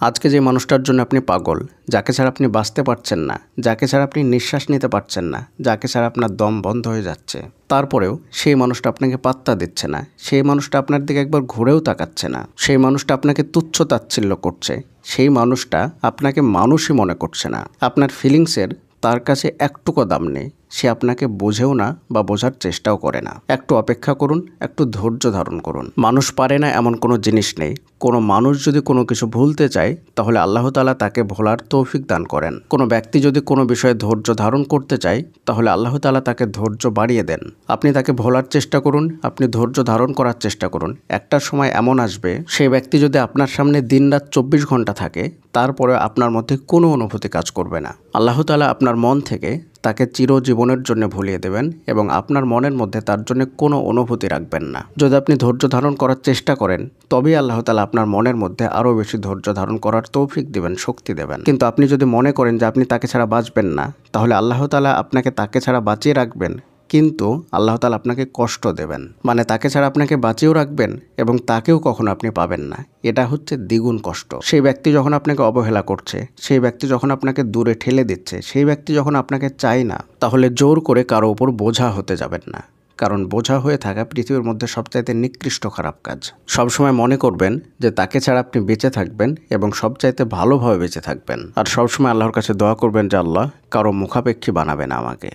আজকে যে মানুষটার জন্য আপনি পাগল, যাকে ছাড়া আপনি বাঁচতে পারছেন না, যাকে ছাড়া আপনি নিঃশ্বাস নিতে পারছেন না, যাকে ছাড়া আপনার দম বন্ধ হয়ে যাচ্ছে, তারপরেও সেই মানুষটা আপনাকে পাত্তা দিচ্ছে না, সেই মানুষটা আপনার দিকে একবার ঘুরেও তাকাচ্ছে না, সেই মানুষটা আপনাকে তুচ্ছ তাচ্ছিল্য করছে, সেই মানুষটা আপনাকে মানুষই মনে করছে না, আপনার ফিলিংসের তার কাছে একটুকু দাম নেই, সে আপনাকে বোঝেও না বা বোঝার চেষ্টাও করে না। একটু অপেক্ষা করুন, একটু ধৈর্য ধারণ করুন। মানুষ পারে না এমন কোনো জিনিস নেই। কোনো মানুষ যদি কোনো কিছু ভুলতে চায় তাহলে আল্লাহ তাআলা তাকে ভোলার তৌফিক দান করেন। কোনো ব্যক্তি যদি কোনো বিষয়ে ধৈর্য ধারণ করতে চায় তাহলে আল্লাহ তাআলা তাকে ধৈর্য বাড়িয়ে দেন। আপনি তাকে ভোলার চেষ্টা করুন, আপনি ধৈর্য ধারণ করার চেষ্টা করুন। একটা সময় এমন আসবে সেই ব্যক্তি যদি আপনার সামনে দিনরাত 24 ঘন্টা থাকে তারপরে আপনার মধ্যে কোনো অনুভূতি কাজ করবে না। আল্লাহ তাআলা আপনার মন থেকে তাকে চিরজীবনের জন্য ভুলিয়ে দেবেন এবং আপনার মনের মধ্যে তার জন্য কোনো অনুভূতি রাখবেন না। যদি আপনি ধৈর্য ধারণ করার চেষ্টা করেন তবেই আল্লাহ তাআলা আপনার মনের মধ্যে আরও বেশি ধৈর্য ধারণ করার তৌফিক দিবেন, শক্তি দেবেন। কিন্তু আপনি যদি মনে করেন যে আপনি তাকে ছাড়া বাঁচবেন না, তাহলে আল্লাহ তাআলা আপনাকে তাকে ছাড়া বাঁচিয়ে রাখবেন, কিন্তু আল্লাহ তাআলা আপনাকে কষ্ট দেবেন। মানে তাকে ছাড়া আপনাকে বাঁচিয়েও রাখবেন এবং তাকেও কখনো আপনি পাবেন না। এটা হচ্ছে দ্বিগুণ কষ্ট। সেই ব্যক্তি যখন আপনাকে অবহেলা করছে, সেই ব্যক্তি যখন আপনাকে দূরে ঠেলে দিচ্ছে, সেই ব্যক্তি যখন আপনাকে চায় না, তাহলে জোর করে কারো উপর বোঝা হতে যাবেন না। কারণ বোঝা হয়ে থাকা পৃথিবীর মধ্যে সবচাইতে নিকৃষ্ট খারাপ কাজ। সবসময় মনে করবেন যে তাকে ছাড়া আপনি বেঁচে থাকবেন এবং সবচাইতে ভালোভাবে বেঁচে থাকবেন। আর সবসময় আল্লাহর কাছে দোয়া করবেন যে আল্লাহ কারো মুখাপেক্ষী বানাবেন আমাকে।